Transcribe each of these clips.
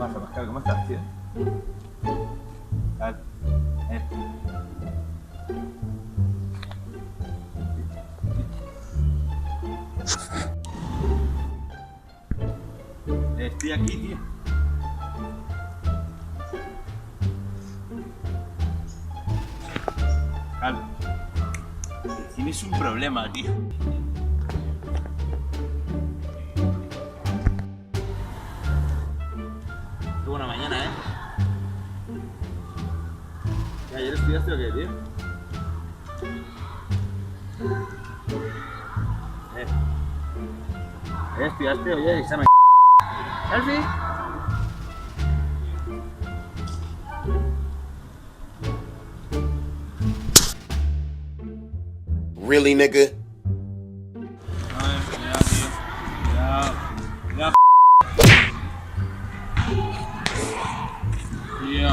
pasa, Pascal? ¿Cómo estás, tío? Pascal. Estoy aquí, tío. Pascal. Tienes un problema, tío. Qué buena mañana, ¿eh? ¿Y ayer estudiaste o qué, tío? ¿Estudiaste? Oye, examen. ¿Selfie? Really, nigga? Ay, cuidado, tío. Cuidado. Cuidado. Tío.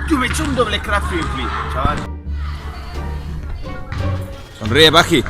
Yo me he hecho un doble craft flip, chaval. Sonríe, Baji.